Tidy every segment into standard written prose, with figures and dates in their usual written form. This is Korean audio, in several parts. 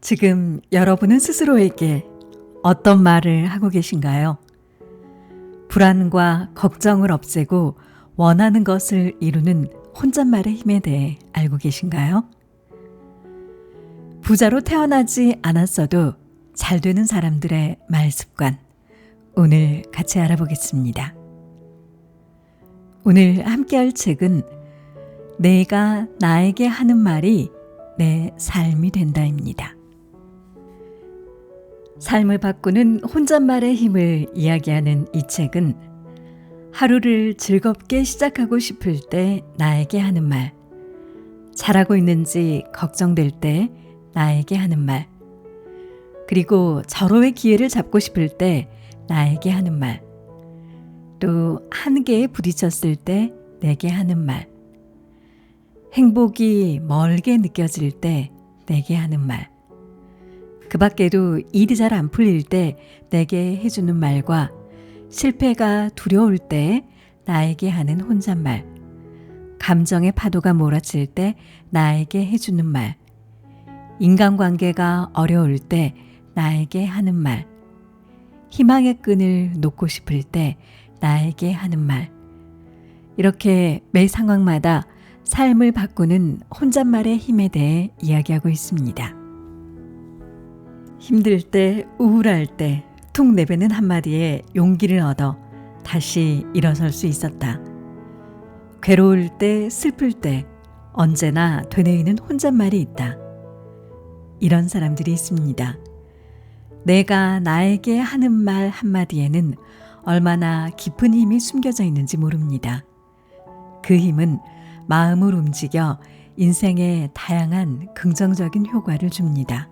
지금 여러분은 스스로에게 어떤 말을 하고 계신가요? 불안과 걱정을 없애고 원하는 것을 이루는 혼잣말의 힘에 대해 알고 계신가요? 부자로 태어나지 않았어도 잘 되는 사람들의 말 습관, 오늘 같이 알아보겠습니다. 오늘 함께 할 책은 내가 나에게 하는 말이 내 삶이 된다입니다. 삶을 바꾸는 혼잣말의 힘을 이야기하는 이 책은 하루를 즐겁게 시작하고 싶을 때 나에게 하는 말, 잘하고 있는지 걱정될 때 나에게 하는 말, 그리고 절호의 기회를 잡고 싶을 때 나에게 하는 말, 또 한계에 부딪혔을 때 내게 하는 말, 행복이 멀게 느껴질 때 내게 하는 말, 그 밖에도 일이 잘 안 풀릴 때 내게 해주는 말과 실패가 두려울 때 나에게 하는 혼잣말, 감정의 파도가 몰아칠 때 나에게 해주는 말, 인간관계가 어려울 때 나에게 하는 말, 희망의 끈을 놓고 싶을 때 나에게 하는 말, 이렇게 매 상황마다 삶을 바꾸는 혼잣말의 힘에 대해 이야기하고 있습니다. 힘들 때, 우울할 때 툭 내뱉는 한마디에 용기를 얻어 다시 일어설 수 있었다. 괴로울 때, 슬플 때 언제나 되뇌이는 혼잣말이 있다. 이런 사람들이 있습니다. 내가 나에게 하는 말 한마디에는 얼마나 깊은 힘이 숨겨져 있는지 모릅니다. 그 힘은 마음을 움직여 인생에 다양한 긍정적인 효과를 줍니다.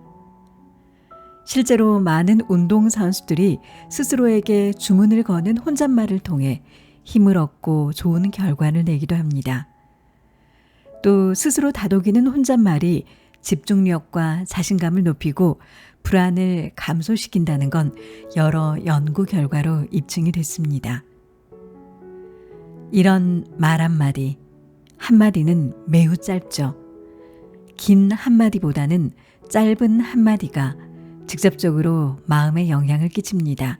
실제로 많은 운동선수들이 스스로에게 주문을 거는 혼잣말을 통해 힘을 얻고 좋은 결과를 내기도 합니다. 또 스스로 다독이는 혼잣말이 집중력과 자신감을 높이고 불안을 감소시킨다는 건 여러 연구 결과로 입증이 됐습니다. 이런 말 한마디, 한마디는 매우 짧죠. 긴 한마디보다는 짧은 한마디가 직접적으로 마음에 영향을 끼칩니다.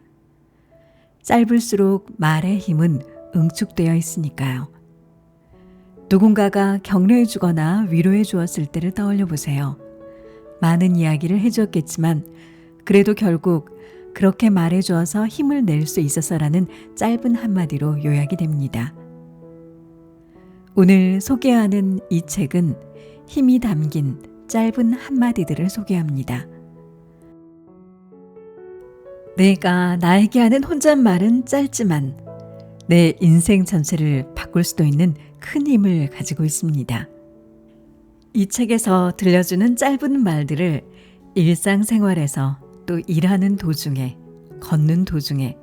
짧을수록 말의 힘은 응축되어 있으니까요. 누군가가 격려해 주거나 위로해 주었을 때를 떠올려 보세요. 많은 이야기를 해주었겠지만 그래도 결국 그렇게 말해 주어서 힘을 낼 수 있어서라는 짧은 한마디로 요약이 됩니다. 오늘 소개하는 이 책은 힘이 담긴 짧은 한마디들을 소개합니다. 내가 나에게 하는 혼잣말은 짧지만 내 인생 전체를 바꿀 수도 있는 큰 힘을 가지고 있습니다. 이 책에서 들려주는 짧은 말들을 일상생활에서 또 일하는 도중에, 걷는 도중에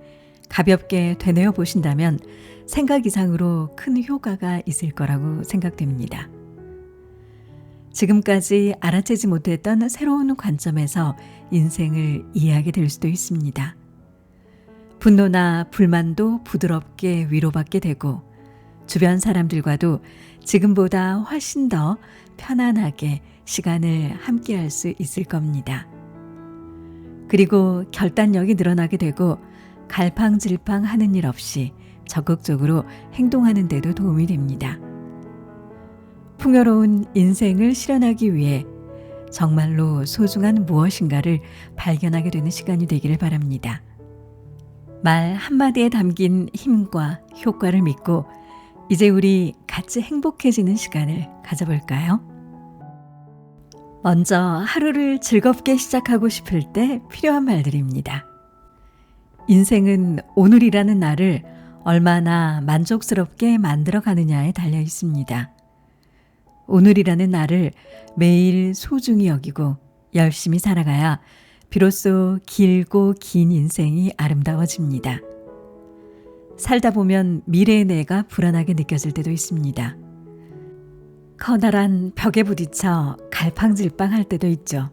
가볍게 되뇌어 보신다면 생각 이상으로 큰 효과가 있을 거라고 생각됩니다. 지금까지 알아채지 못했던 새로운 관점에서 인생을 이해하게 될 수도 있습니다. 분노나 불만도 부드럽게 위로받게 되고 주변 사람들과도 지금보다 훨씬 더 편안하게 시간을 함께할 수 있을 겁니다. 그리고 결단력이 늘어나게 되고 갈팡질팡 하는 일 없이 적극적으로 행동하는 데도 도움이 됩니다. 풍요로운 인생을 실현하기 위해 정말로 소중한 무엇인가를 발견하게 되는 시간이 되기를 바랍니다. 말 한마디에 담긴 힘과 효과를 믿고 이제 우리 같이 행복해지는 시간을 가져볼까요? 먼저 하루를 즐겁게 시작하고 싶을 때 필요한 말들입니다. 인생은 오늘이라는 날을 얼마나 만족스럽게 만들어가느냐에 달려 있습니다. 오늘이라는 날을 매일 소중히 여기고 열심히 살아가야 비로소 길고 긴 인생이 아름다워집니다. 살다 보면 미래의 내가 불안하게 느껴질 때도 있습니다. 커다란 벽에 부딪혀 갈팡질팡 할 때도 있죠.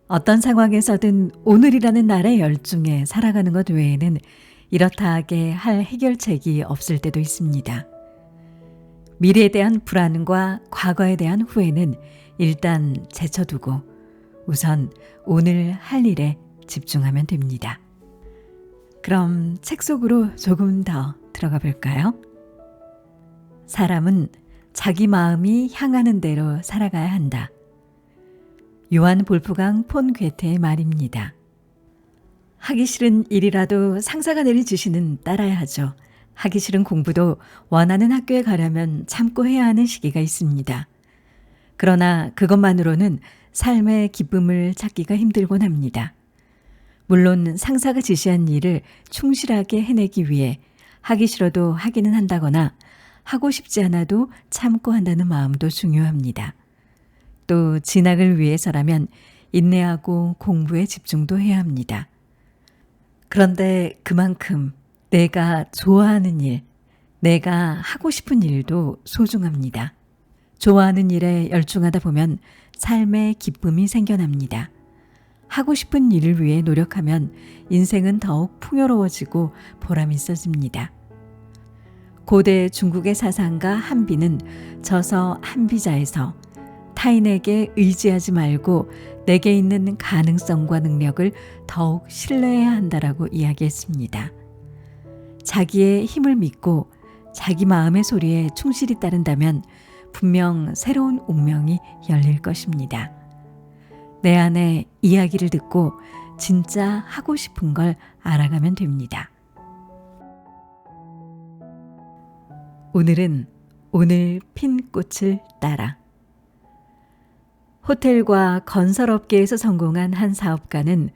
어떤 상황에서든 오늘이라는 날에 열중해 살아가는 것 외에는 이렇다 하게 할 해결책이 없을 때도 있습니다. 미래에 대한 불안과 과거에 대한 후회는 일단 제쳐두고 우선 오늘 할 일에 집중하면 됩니다. 그럼 책 속으로 조금 더 들어가 볼까요? 사람은 자기 마음이 향하는 대로 살아가야 한다. 요한 볼프강 폰 괴테의 말입니다. 하기 싫은 일이라도 상사가 내려주시는 따라야 하죠. 하기 싫은 공부도 원하는 학교에 가려면 참고 해야 하는 시기가 있습니다. 그러나 그것만으로는 삶의 기쁨을 찾기가 힘들곤 합니다. 물론 상사가 지시한 일을 충실하게 해내기 위해 하기 싫어도 하기는 한다거나 하고 싶지 않아도 참고 한다는 마음도 중요합니다. 또 진학을 위해서라면 인내하고 공부에 집중도 해야 합니다. 그런데 그만큼 내가 좋아하는 일, 내가 하고 싶은 일도 소중합니다. 좋아하는 일에 열중하다 보면 삶의 기쁨이 생겨납니다. 하고 싶은 일을 위해 노력하면 인생은 더욱 풍요로워지고 보람 있어집니다. 고대 중국의 사상가 한비는 저서 한비자에서 타인에게 의지하지 말고 내게 있는 가능성과 능력을 더욱 신뢰해야 한다라고 이야기했습니다. 자기의 힘을 믿고 자기 마음의 소리에 충실히 따른다면 분명 새로운 운명이 열릴 것입니다. 내 안에 이야기를 듣고 진짜 하고 싶은 걸 알아가면 됩니다. 오늘은 오늘 핀 꽃을 따라. 호텔과 건설업계에서 성공한 한 사업가는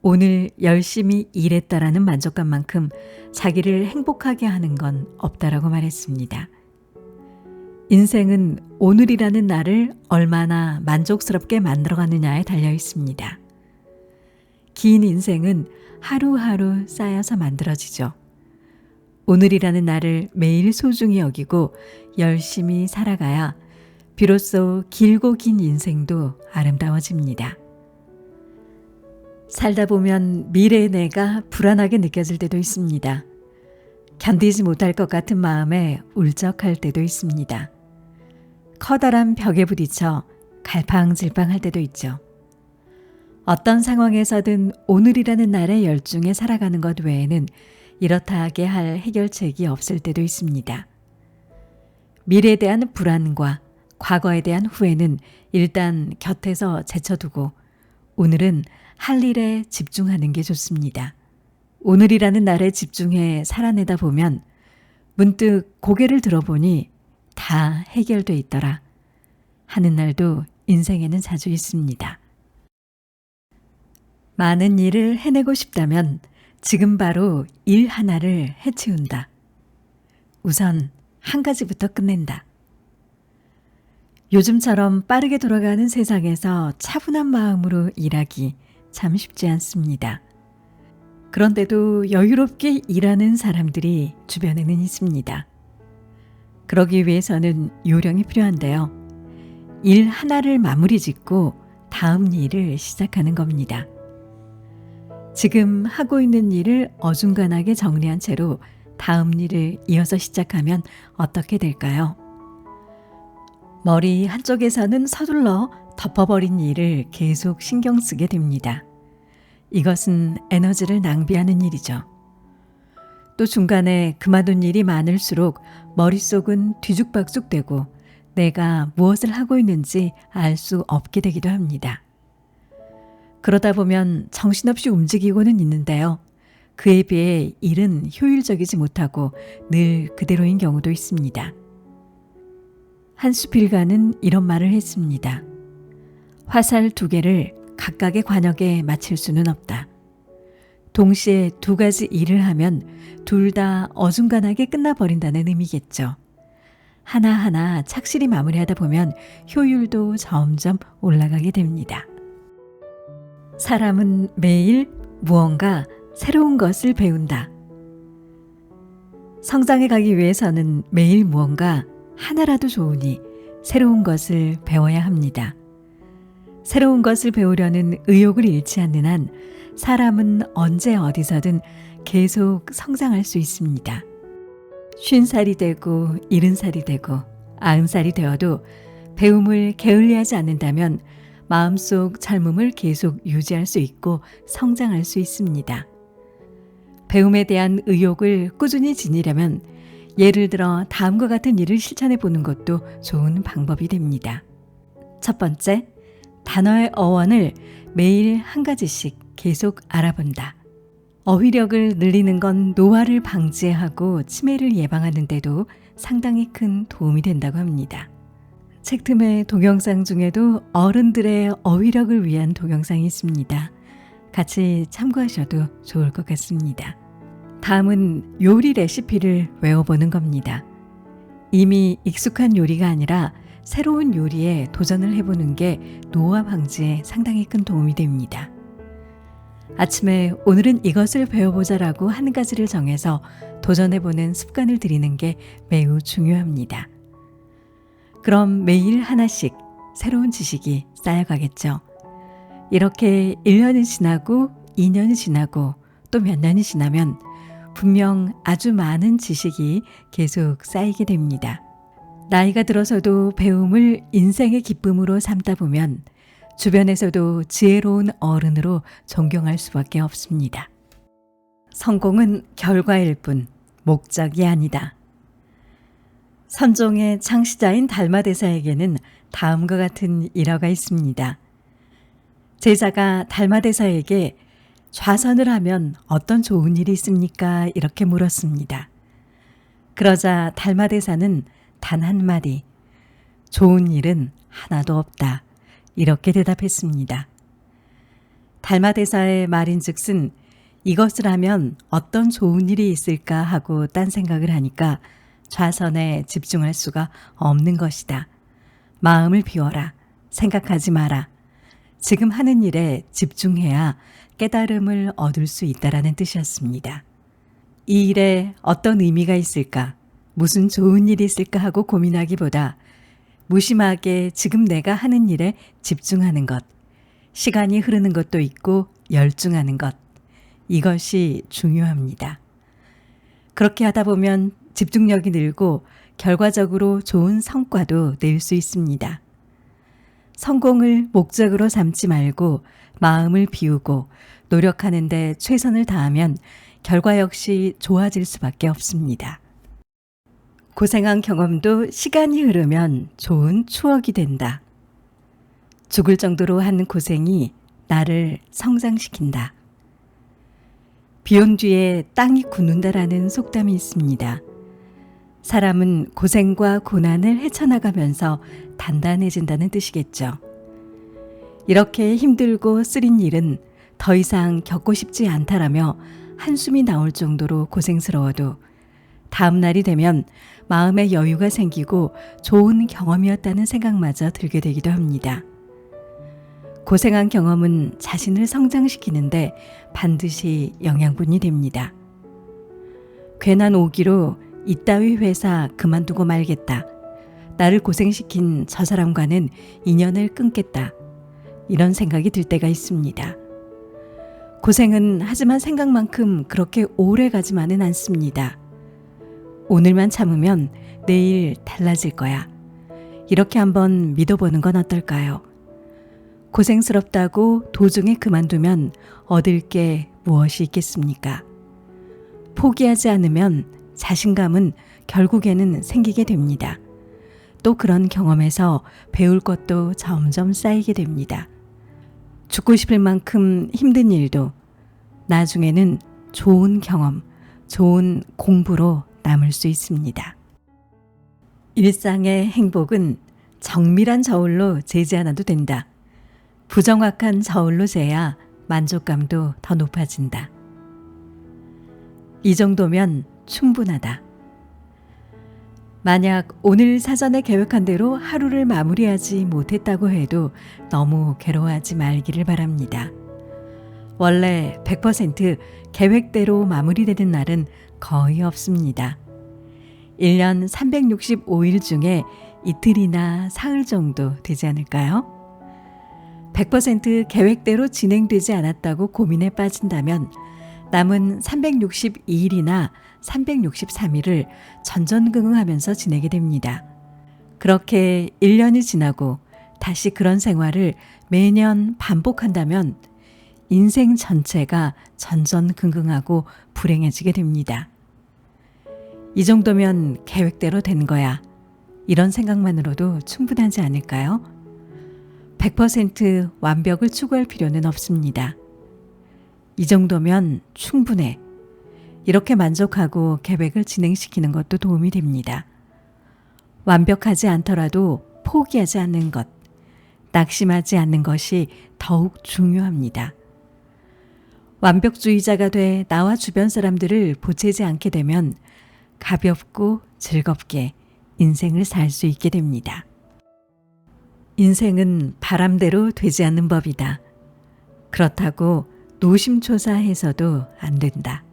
오늘 열심히 일했다라는 만족감만큼 자기를 행복하게 하는 건 없다라고 말했습니다. 인생은 오늘이라는 날을 얼마나 만족스럽게 만들어가느냐에 달려 있습니다. 긴 인생은 하루하루 쌓여서 만들어지죠. 오늘이라는 날을 매일 소중히 여기고 열심히 살아가야 비로소 길고 긴 인생도 아름다워집니다. 살다 보면 미래의 내가 불안하게 느껴질 때도 있습니다. 견디지 못할 것 같은 마음에 울적할 때도 있습니다. 커다란 벽에 부딪혀 갈팡질팡할 때도 있죠. 어떤 상황에서든 오늘이라는 날에 열중해 살아가는 것 외에는 이렇다 하게 할 해결책이 없을 때도 있습니다. 미래에 대한 불안과 과거에 대한 후회는 일단 곁에서 제쳐두고 오늘은 할 일에 집중하는 게 좋습니다. 오늘이라는 날에 집중해 살아내다 보면 문득 고개를 들어보니 다 해결돼 있더라 하는 날도 인생에는 자주 있습니다. 많은 일을 해내고 싶다면 지금 바로 일 하나를 해치운다. 우선 한 가지부터 끝낸다. 요즘처럼 빠르게 돌아가는 세상에서 차분한 마음으로 일하기 참 쉽지 않습니다. 그런데도 여유롭게 일하는 사람들이 주변에는 있습니다. 그러기 위해서는 요령이 필요한데요. 일 하나를 마무리 짓고 다음 일을 시작하는 겁니다. 지금 하고 있는 일을 어중간하게 정리한 채로 다음 일을 이어서 시작하면 어떻게 될까요? 머리 한쪽에서는 서둘러 덮어버린 일을 계속 신경 쓰게 됩니다. 이것은 에너지를 낭비하는 일이죠. 또 중간에 그만둔 일이 많을수록 머릿속은 뒤죽박죽되고 내가 무엇을 하고 있는지 알 수 없게 되기도 합니다. 그러다 보면 정신없이 움직이고는 있는데요. 그에 비해 일은 효율적이지 못하고 늘 그대로인 경우도 있습니다. 한수필가는 이런 말을 했습니다. 화살 2개를 각각의 관역에 맞출 수는 없다. 동시에 2가지 일을 하면 둘 다 어중간하게 끝나버린다는 의미겠죠. 하나하나 착실히 마무리하다 보면 효율도 점점 올라가게 됩니다. 사람은 매일 무언가 새로운 것을 배운다. 성장해 가기 위해서는 매일 무언가 하나라도 좋으니 새로운 것을 배워야 합니다. 새로운 것을 배우려는 의욕을 잃지 않는 한 사람은 언제 어디서든 계속 성장할 수 있습니다. 50살이 되고 70살이 되고 90살이 되어도 배움을 게을리하지 않는다면 마음속 젊음을 계속 유지할 수 있고 성장할 수 있습니다. 배움에 대한 의욕을 꾸준히 지니려면 예를 들어 다음과 같은 일을 실천해 보는 것도 좋은 방법이 됩니다. 첫 번째, 단어의 어원을 매일 한 가지씩 계속 알아본다. 어휘력을 늘리는 건 노화를 방지하고 치매를 예방하는 데도 상당히 큰 도움이 된다고 합니다. 책 틈의 동영상 중에도 어른들의 어휘력을 위한 동영상이 있습니다. 같이 참고하셔도 좋을 것 같습니다. 다음은 요리 레시피를 외워보는 겁니다. 이미 익숙한 요리가 아니라 새로운 요리에 도전을 해보는 게 노화 방지에 상당히 큰 도움이 됩니다. 아침에 오늘은 이것을 배워보자라고 한 가지를 정해서 도전해보는 습관을 들이는 게 매우 중요합니다. 그럼 매일 하나씩 새로운 지식이 쌓여가겠죠. 이렇게 1년이 지나고 2년이 지나고 또 몇 년이 지나면 분명 아주 많은 지식이 계속 쌓이게 됩니다. 나이가 들어서도 배움을 인생의 기쁨으로 삼다 보면 주변에서도 지혜로운 어른으로 존경할 수밖에 없습니다. 성공은 결과일 뿐 목적이 아니다. 선종의 창시자인 달마대사에게는 다음과 같은 일화가 있습니다. 제자가 달마대사에게 좌선을 하면 어떤 좋은 일이 있습니까? 이렇게 물었습니다. 그러자 달마대사는 단 한마디, 좋은 일은 하나도 없다. 이렇게 대답했습니다. 달마대사의 말인즉슨 이것을 하면 어떤 좋은 일이 있을까 하고 딴 생각을 하니까 좌선에 집중할 수가 없는 것이다. 마음을 비워라. 생각하지 마라. 지금 하는 일에 집중해야 깨달음을 얻을 수 있다라는 뜻이었습니다. 이 일에 어떤 의미가 있을까? 무슨 좋은 일이 있을까 하고 고민하기보다 무심하게 지금 내가 하는 일에 집중하는 것, 시간이 흐르는 것도 있고 열중하는 것, 이것이 중요합니다. 그렇게 하다 보면 집중력이 늘고 결과적으로 좋은 성과도 낼 수 있습니다. 성공을 목적으로 삼지 말고 마음을 비우고 노력하는 데 최선을 다하면 결과 역시 좋아질 수밖에 없습니다. 고생한 경험도 시간이 흐르면 좋은 추억이 된다. 죽을 정도로 한 고생이 나를 성장시킨다. 비온 뒤에 땅이 굳는다라는 속담이 있습니다. 사람은 고생과 고난을 헤쳐나가면서 단단해진다는 뜻이겠죠. 이렇게 힘들고 쓰린 일은 더 이상 겪고 싶지 않다라며 한숨이 나올 정도로 고생스러워도 다음 날이 되면 마음의 여유가 생기고 좋은 경험이었다는 생각마저 들게 되기도 합니다. 고생한 경험은 자신을 성장시키는데 반드시 영양분이 됩니다. 괜한 오기로 이따위 회사 그만두고 말겠다. 나를 고생시킨 저 사람과는 인연을 끊겠다. 이런 생각이 들 때가 있습니다. 고생은 하지만 생각만큼 그렇게 오래 가지만은 않습니다. 오늘만 참으면 내일 달라질 거야. 이렇게 한번 믿어보는 건 어떨까요? 고생스럽다고 도중에 그만두면 얻을 게 무엇이 있겠습니까? 포기하지 않으면 자신감은 결국에는 생기게 됩니다. 또 그런 경험에서 배울 것도 점점 쌓이게 됩니다. 죽고 싶을 만큼 힘든 일도 나중에는 좋은 경험, 좋은 공부로 남을 수 있습니다. 일상의 행복은 정밀한 저울로 재지 않아도 된다. 부정확한 저울로 재야 만족감도 더 높아진다. 이 정도면 충분하다. 만약 오늘 사전에 계획한 대로 하루를 마무리하지 못했다고 해도 너무 괴로워하지 말기를 바랍니다. 원래 100% 계획대로 마무리되는 날은 거의 없습니다. 1년 365일 중에 이틀이나 사흘 정도 되지 않을까요? 100% 계획대로 진행되지 않았다고 고민에 빠진다면 남은 362일이나 363일을 전전긍긍하면서 지내게 됩니다. 그렇게 1년이 지나고 다시 그런 생활을 매년 반복한다면 인생 전체가 전전긍긍하고 불행해지게 됩니다. 이 정도면 계획대로 된 거야. 이런 생각만으로도 충분하지 않을까요? 100% 완벽을 추구할 필요는 없습니다. 이 정도면 충분해. 이렇게 만족하고 계획을 진행시키는 것도 도움이 됩니다. 완벽하지 않더라도 포기하지 않는 것, 낙심하지 않는 것이 더욱 중요합니다. 완벽주의자가 돼 나와 주변 사람들을 보채지 않게 되면 가볍고 즐겁게 인생을 살 수 있게 됩니다. 인생은 바람대로 되지 않는 법이다. 그렇다고 노심초사해서도 안 된다.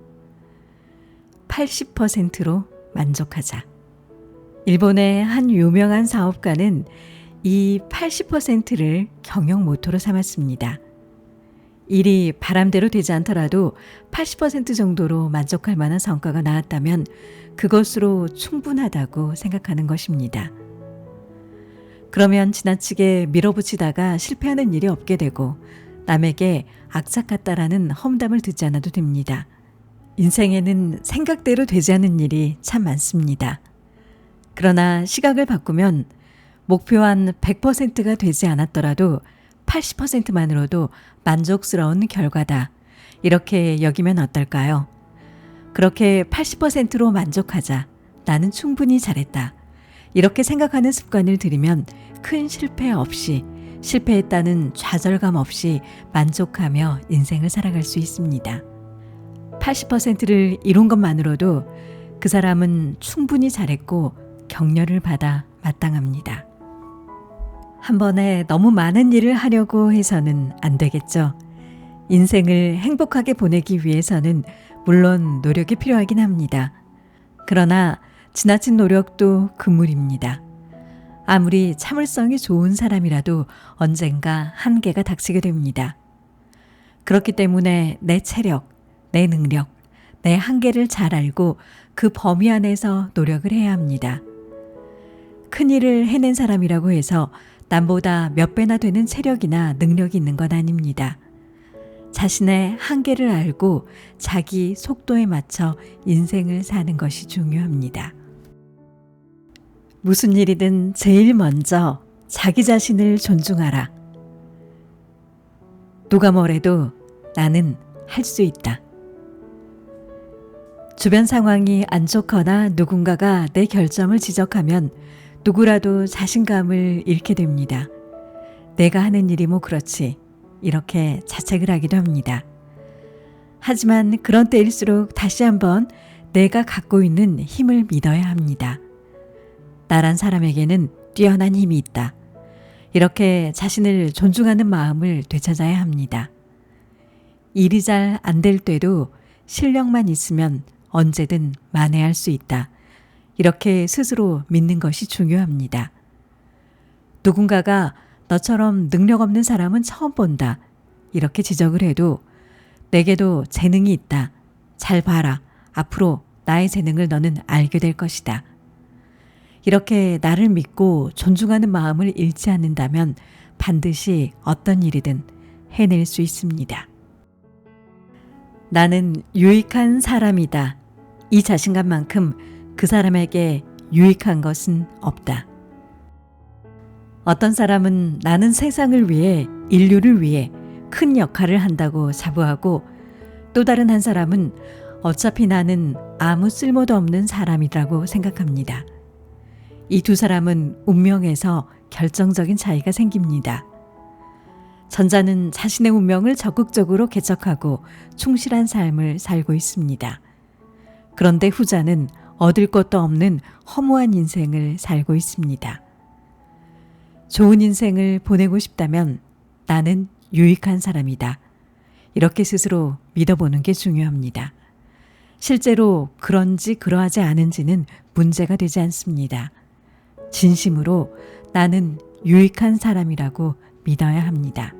80%로 만족하자. 일본의 한 유명한 사업가는 이 80%를 경영 모토로 삼았습니다. 일이 바람대로 되지 않더라도 80% 정도로 만족할 만한 성과가 나왔다면 그것으로 충분하다고 생각하는 것입니다. 그러면 지나치게 밀어붙이다가 실패하는 일이 없게 되고 남에게 악착 같다라는 험담을 듣지 않아도 됩니다. 인생에는 생각대로 되지 않는 일이 참 많습니다. 그러나 시각을 바꾸면 목표한 100%가 되지 않았더라도 80%만으로도 만족스러운 결과다. 이렇게 여기면 어떨까요? 그렇게 80%로 만족하자. 나는 충분히 잘했다. 이렇게 생각하는 습관을 들이면 큰 실패 없이, 실패했다는 좌절감 없이 만족하며 인생을 살아갈 수 있습니다. 80%를 이룬 것만으로도 그 사람은 충분히 잘했고 격려를 받아 마땅합니다. 한 번에 너무 많은 일을 하려고 해서는 안 되겠죠. 인생을 행복하게 보내기 위해서는 물론 노력이 필요하긴 합니다. 그러나 지나친 노력도 금물입니다. 아무리 참을성이 좋은 사람이라도 언젠가 한계가 닥치게 됩니다. 그렇기 때문에 내 체력, 내 능력, 내 한계를 잘 알고 그 범위 안에서 노력을 해야 합니다. 큰일을 해낸 사람이라고 해서 남보다 몇 배나 되는 체력이나 능력이 있는 건 아닙니다. 자신의 한계를 알고 자기 속도에 맞춰 인생을 사는 것이 중요합니다. 무슨 일이든 제일 먼저 자기 자신을 존중하라. 누가 뭐래도 나는 할 수 있다. 주변 상황이 안 좋거나 누군가가 내 결점을 지적하면 누구라도 자신감을 잃게 됩니다. 내가 하는 일이 뭐 그렇지. 이렇게 자책을 하기도 합니다. 하지만 그런 때일수록 다시 한번 내가 갖고 있는 힘을 믿어야 합니다. 나란 사람에게는 뛰어난 힘이 있다. 이렇게 자신을 존중하는 마음을 되찾아야 합니다. 일이 잘 안 될 때도 실력만 있으면 언제든 만회할 수 있다. 이렇게 스스로 믿는 것이 중요합니다. 누군가가 너처럼 능력 없는 사람은 처음 본다. 이렇게 지적을 해도 내게도 재능이 있다. 잘 봐라. 앞으로 나의 재능을 너는 알게 될 것이다. 이렇게 나를 믿고 존중하는 마음을 잃지 않는다면 반드시 어떤 일이든 해낼 수 있습니다. 나는 유익한 사람이다. 이 자신감만큼 그 사람에게 유익한 것은 없다. 어떤 사람은 나는 세상을 위해, 인류를 위해 큰 역할을 한다고 자부하고 또 다른 한 사람은 어차피 나는 아무 쓸모도 없는 사람이라고 생각합니다. 이 두 사람은 운명에서 결정적인 차이가 생깁니다. 전자는 자신의 운명을 적극적으로 개척하고 충실한 삶을 살고 있습니다. 그런데 후자는 얻을 것도 없는 허무한 인생을 살고 있습니다. 좋은 인생을 보내고 싶다면 나는 유익한 사람이다. 이렇게 스스로 믿어보는 게 중요합니다. 실제로 그런지 그러하지 않은지는 문제가 되지 않습니다. 진심으로 나는 유익한 사람이라고 믿어야 합니다.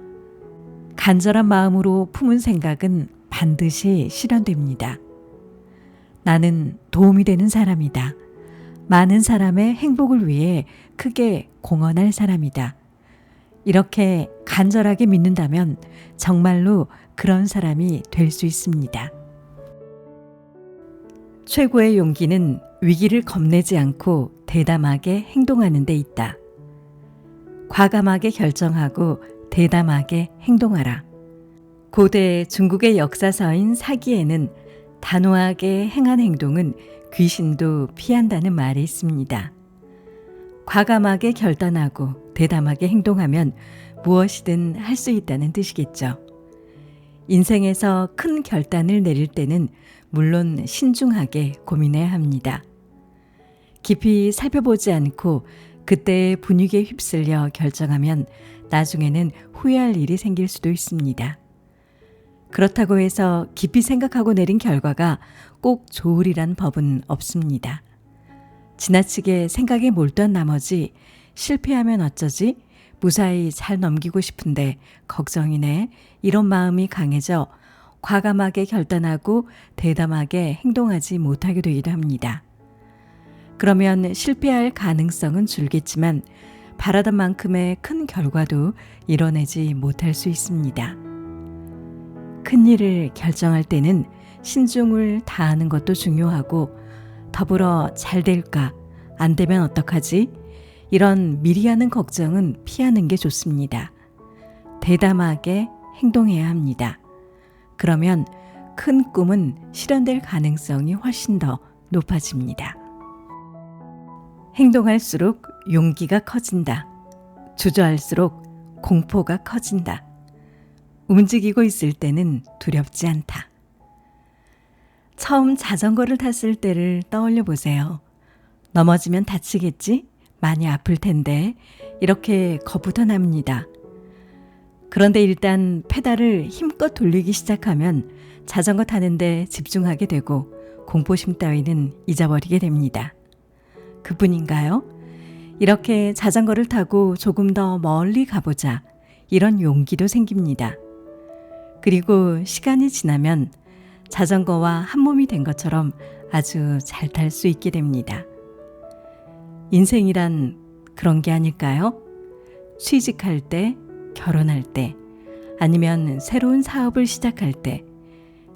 간절한 마음으로 품은 생각은 반드시 실현됩니다. 나는 도움이 되는 사람이다. 많은 사람의 행복을 위해 크게 공헌할 사람이다. 이렇게 간절하게 믿는다면 정말로 그런 사람이 될 수 있습니다. 최고의 용기는 위기를 겁내지 않고 대담하게 행동하는 데 있다. 과감하게 결정하고 대담하게 행동하라. 고대 중국의 역사서인 사기에는 단호하게 행한 행동은 귀신도 피한다는 말이 있습니다. 과감하게 결단하고 대담하게 행동하면 무엇이든 할 수 있다는 뜻이겠죠. 인생에서 큰 결단을 내릴 때는 물론 신중하게 고민해야 합니다. 깊이 살펴보지 않고 그때의 분위기에 휩쓸려 결정하면 나중에는 후회할 일이 생길 수도 있습니다. 그렇다고 해서 깊이 생각하고 내린 결과가 꼭 좋으리란 법은 없습니다. 지나치게 생각에 몰두한 나머지 실패하면 어쩌지? 무사히 잘 넘기고 싶은데 걱정이네. 이런 마음이 강해져 과감하게 결단하고 대담하게 행동하지 못하게 되기도 합니다. 그러면 실패할 가능성은 줄겠지만 바라던 만큼의 큰 결과도 이뤄내지 못할 수 있습니다. 큰 일을 결정할 때는 신중을 다하는 것도 중요하고 더불어 잘 될까? 안 되면 어떡하지? 이런 미리 하는 걱정은 피하는 게 좋습니다. 대담하게 행동해야 합니다. 그러면 큰 꿈은 실현될 가능성이 훨씬 더 높아집니다. 행동할수록 용기가 커진다. 주저할수록 공포가 커진다. 움직이고 있을 때는 두렵지 않다. 처음 자전거를 탔을 때를 떠올려 보세요. 넘어지면 다치겠지? 많이 아플 텐데 이렇게 겁부터 납니다. 그런데 일단 페달을 힘껏 돌리기 시작하면 자전거 타는데 집중하게 되고 공포심 따위는 잊어버리게 됩니다. 그뿐인가요? 이렇게 자전거를 타고 조금 더 멀리 가보자 이런 용기도 생깁니다. 그리고 시간이 지나면 자전거와 한 몸이 된 것처럼 아주 잘 탈 수 있게 됩니다. 인생이란 그런 게 아닐까요? 취직할 때, 결혼할 때, 아니면 새로운 사업을 시작할 때,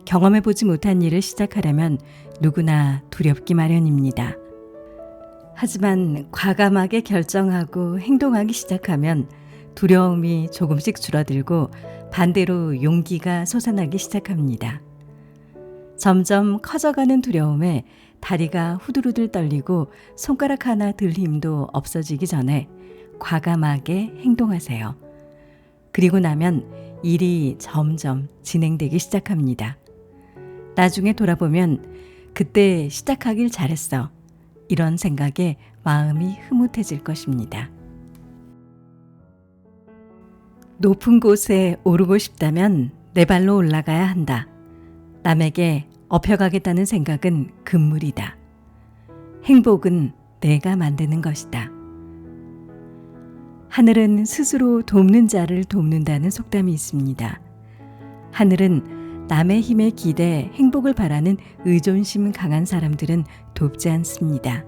경험해보지 못한 일을 시작하려면 누구나 두렵기 마련입니다. 하지만 과감하게 결정하고 행동하기 시작하면 두려움이 조금씩 줄어들고 반대로 용기가 솟아나기 시작합니다. 점점 커져가는 두려움에 다리가 후들후들 떨리고 손가락 하나 들 힘도 없어지기 전에 과감하게 행동하세요. 그리고 나면 일이 점점 진행되기 시작합니다. 나중에 돌아보면 그때 시작하길 잘했어. 이런 생각에 마음이 흐뭇해질 것입니다. 높은 곳에 오르고 싶다면 내 발로 올라가야 한다. 남에게 업혀가겠다는 생각은 금물이다. 행복은 내가 만드는 것이다. 하늘은 스스로 돕는 자를 돕는다는 속담이 있습니다. 하늘은 남의 힘에 기대 행복을 바라는 의존심 강한 사람들은 돕지 않습니다.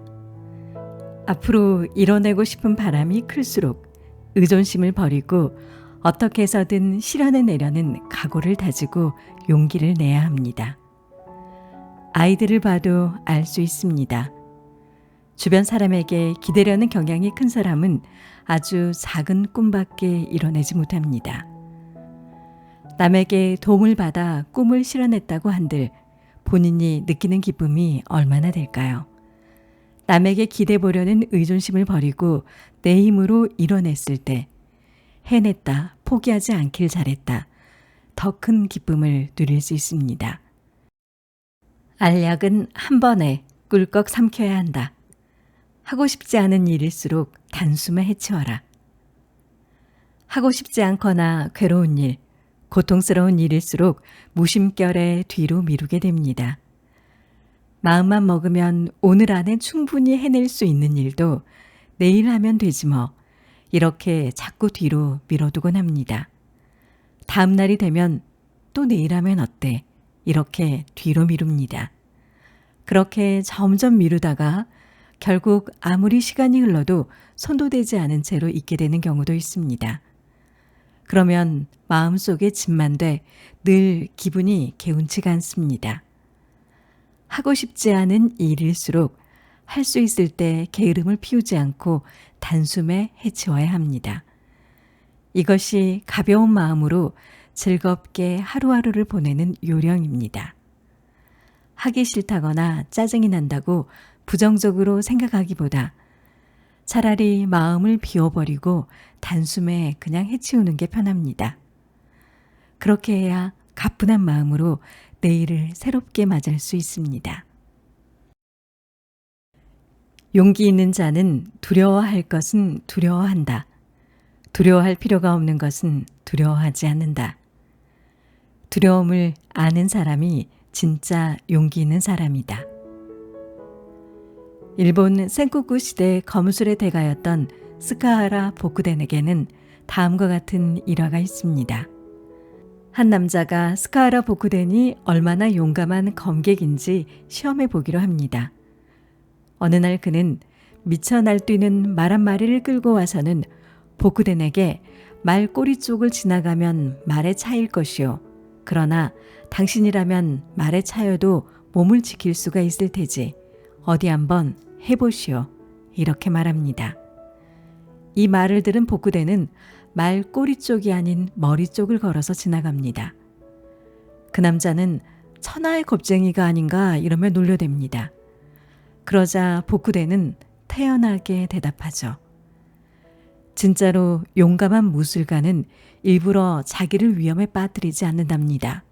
앞으로 이뤄내고 싶은 바람이 클수록 의존심을 버리고 어떻게 해서든 실현해내려는 각오를 다지고 용기를 내야 합니다. 아이들을 봐도 알 수 있습니다. 주변 사람에게 기대려는 경향이 큰 사람은 아주 작은 꿈밖에 이뤄내지 못합니다. 남에게 도움을 받아 꿈을 실현했다고 한들 본인이 느끼는 기쁨이 얼마나 될까요? 남에게 기대 보려는 의존심을 버리고 내 힘으로 이뤄냈을 때 해냈다, 포기하지 않길 잘했다. 더 큰 기쁨을 누릴 수 있습니다. 알약은 한 번에 꿀꺽 삼켜야 한다. 하고 싶지 않은 일일수록 단숨에 해치워라. 하고 싶지 않거나 괴로운 일, 고통스러운 일일수록 무심결에 뒤로 미루게 됩니다. 마음만 먹으면 오늘 안에 충분히 해낼 수 있는 일도 내일 하면 되지 뭐. 이렇게 자꾸 뒤로 미뤄두곤 합니다. 다음 날이 되면 또 내일 하면 어때? 이렇게 뒤로 미룹니다. 그렇게 점점 미루다가 결국 아무리 시간이 흘러도 손도 대지 않은 채로 있게 되는 경우도 있습니다. 그러면 마음속에 짐만 돼 늘 기분이 개운치가 않습니다. 하고 싶지 않은 일일수록 할 수 있을 때 게으름을 피우지 않고 단숨에 해치워야 합니다. 이것이 가벼운 마음으로 즐겁게 하루하루를 보내는 요령입니다. 하기 싫다거나 짜증이 난다고 부정적으로 생각하기보다 차라리 마음을 비워버리고 단숨에 그냥 해치우는 게 편합니다. 그렇게 해야 가뿐한 마음으로 내일을 새롭게 맞을 수 있습니다. 용기 있는 자는 두려워할 것은 두려워한다. 두려워할 필요가 없는 것은 두려워하지 않는다. 두려움을 아는 사람이 진짜 용기 있는 사람이다. 일본 센고쿠 시대 거무술의 대가였던 스카하라 보쿠덴에게는 다음과 같은 일화가 있습니다. 한 남자가 스카하라 보쿠덴이 얼마나 용감한 검객인지 시험해 보기로 합니다. 어느 날 그는 미쳐 날뛰는 말 한 마리를 끌고 와서는 보쿠덴에게 말 꼬리 쪽을 지나가면 말에 차일 것이요. 그러나 당신이라면 말에 차여도 몸을 지킬 수가 있을 테지. 어디 한번 해보시오. 이렇게 말합니다. 이 말을 들은 보쿠덴은 말 꼬리 쪽이 아닌 머리 쪽을 걸어서 지나갑니다. 그 남자는 천하의 겁쟁이가 아닌가 이러며 놀려댑니다. 그러자 보쿠덴은 태연하게 대답하죠. 진짜로 용감한 무술가는 일부러 자기를 위험에 빠뜨리지 않는답니다.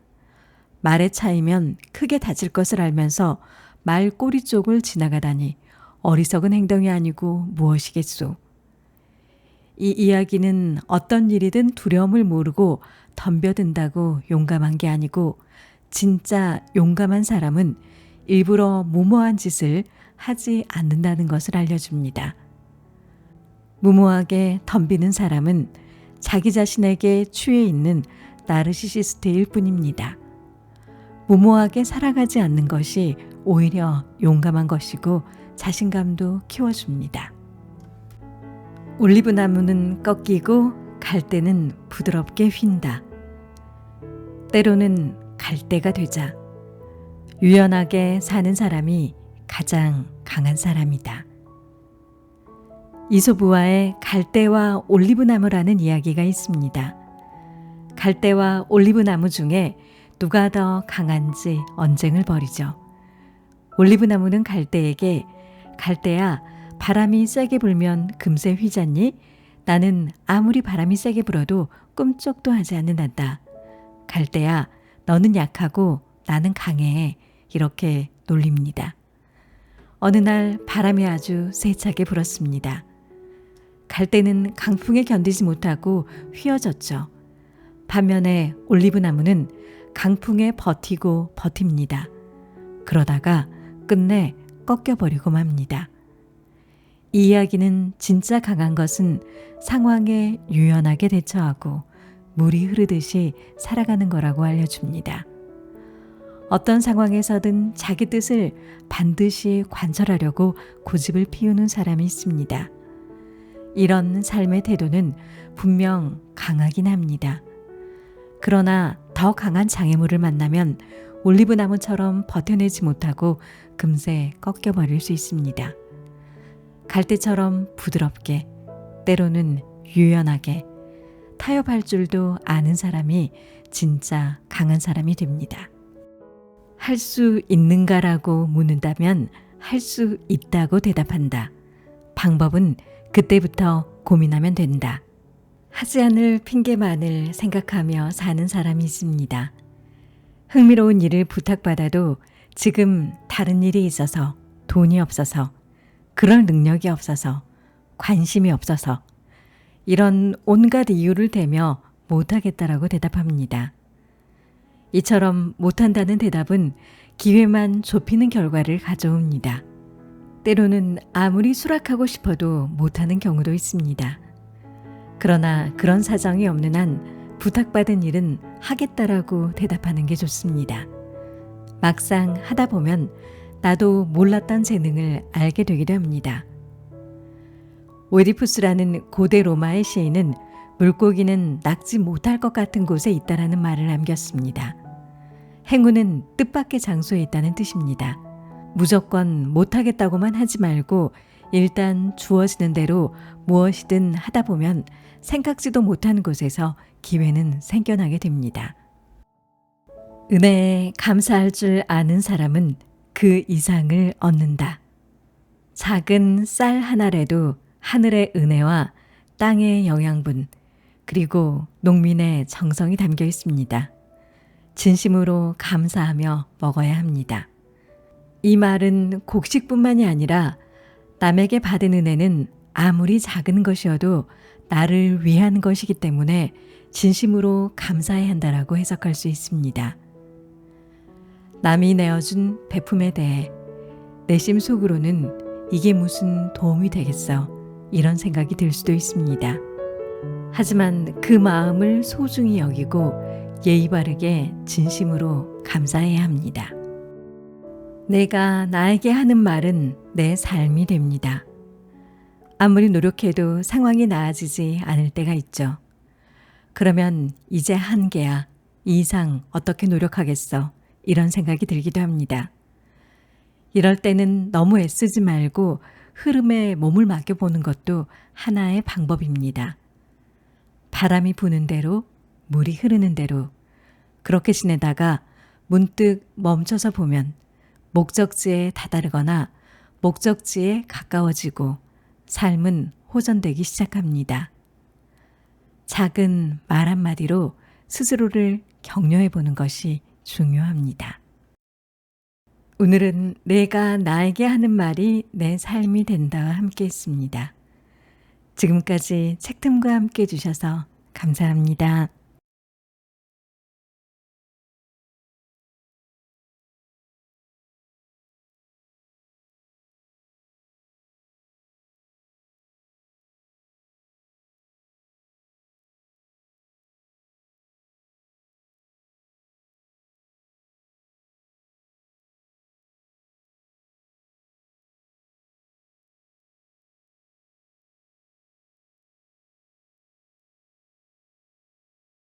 말에 차이면 크게 다칠 것을 알면서 말 꼬리 쪽을 지나가다니 어리석은 행동이 아니고 무엇이겠소. 이 이야기는 어떤 일이든 두려움을 모르고 덤벼든다고 용감한 게 아니고 진짜 용감한 사람은 일부러 무모한 짓을 하지 않는다는 것을 알려줍니다. 무모하게 덤비는 사람은 자기 자신에게 취해 있는 나르시시스트일 뿐입니다. 무모하게 살아가지 않는 것이 오히려 용감한 것이고 자신감도 키워줍니다. 올리브 나무는 꺾이고 갈대는 부드럽게 휜다. 때로는 갈대가 되자. 유연하게 사는 사람이 가장 강한 사람이다. 이솝우화에 갈대와 올리브나무라는 이야기가 있습니다. 갈대와 올리브나무 중에 누가 더 강한지 언쟁을 벌이죠. 올리브나무는 갈대에게 갈대야 바람이 세게 불면 금세 휘잖니? 나는 아무리 바람이 세게 불어도 꿈쩍도 하지 않는단다. 갈대야, 너는 약하고 나는 강해. 이렇게 놀립니다. 어느 날 바람이 아주 세차게 불었습니다. 갈대는 강풍에 견디지 못하고 휘어졌죠. 반면에 올리브나무는 강풍에 버티고 버팁니다. 그러다가 끝내 꺾여버리고 맙니다. 이 이야기는 진짜 강한 것은 상황에 유연하게 대처하고 물이 흐르듯이 살아가는 거라고 알려줍니다. 어떤 상황에서든 자기 뜻을 반드시 관철하려고 고집을 피우는 사람이 있습니다. 이런 삶의 태도는 분명 강하긴 합니다. 그러나 더 강한 장애물을 만나면 올리브나무처럼 버텨내지 못하고 금세 꺾여버릴 수 있습니다. 갈대처럼 부드럽게, 때로는 유연하게, 타협할 줄도 아는 사람이 진짜 강한 사람이 됩니다. 할 수 있는가라고 묻는다면 할 수 있다고 대답한다. 방법은 그때부터 고민하면 된다. 하지 않을 핑계만을 생각하며 사는 사람이 있습니다. 흥미로운 일을 부탁받아도 지금 다른 일이 있어서, 돈이 없어서, 그럴 능력이 없어서, 관심이 없어서 이런 온갖 이유를 대며 못하겠다라고 대답합니다. 이처럼 못한다는 대답은 기회만 좁히는 결과를 가져옵니다. 때로는 아무리 수락하고 싶어도 못하는 경우도 있습니다. 그러나 그런 사정이 없는 한 부탁받은 일은 하겠다라고 대답하는 게 좋습니다. 막상 하다 보면 나도 몰랐던 재능을 알게 되기도 합니다. 오이디푸스라는 고대 로마의 시인은 물고기는 낚지 못할 것 같은 곳에 있다라는 말을 남겼습니다. 행운은 뜻밖의 장소에 있다는 뜻입니다. 무조건 못하겠다고만 하지 말고 일단 주어지는 대로 무엇이든 하다 보면 생각지도 못한 곳에서 기회는 생겨나게 됩니다. 은혜에 감사할 줄 아는 사람은 그 이상을 얻는다. 작은 쌀 하나라도 하늘의 은혜와 땅의 영양분, 그리고 농민의 정성이 담겨 있습니다. 진심으로 감사하며 먹어야 합니다. 이 말은 곡식뿐만이 아니라 남에게 받은 은혜는 아무리 작은 것이어도 나를 위한 것이기 때문에 진심으로 감사해야 한다라고 해석할 수 있습니다. 남이 내어준 베품에 대해 내심 속으로는 이게 무슨 도움이 되겠어 이런 생각이 들 수도 있습니다. 하지만 그 마음을 소중히 여기고 예의 바르게 진심으로 감사해야 합니다. 내가 나에게 하는 말은 내 삶이 됩니다. 아무리 노력해도 상황이 나아지지 않을 때가 있죠. 그러면 이제 한계야. 이 이상 어떻게 노력하겠어? 이런 생각이 들기도 합니다. 이럴 때는 너무 애쓰지 말고 흐름에 몸을 맡겨보는 것도 하나의 방법입니다. 바람이 부는 대로, 물이 흐르는 대로 그렇게 지내다가 문득 멈춰서 보면 목적지에 다다르거나 목적지에 가까워지고 삶은 호전되기 시작합니다. 작은 말 한마디로 스스로를 격려해 보는 것이 중요합니다. 오늘은 내가 나에게 하는 말이 내 삶이 된다와 함께 했습니다. 지금까지 책틈과 함께 해주셔서 감사합니다.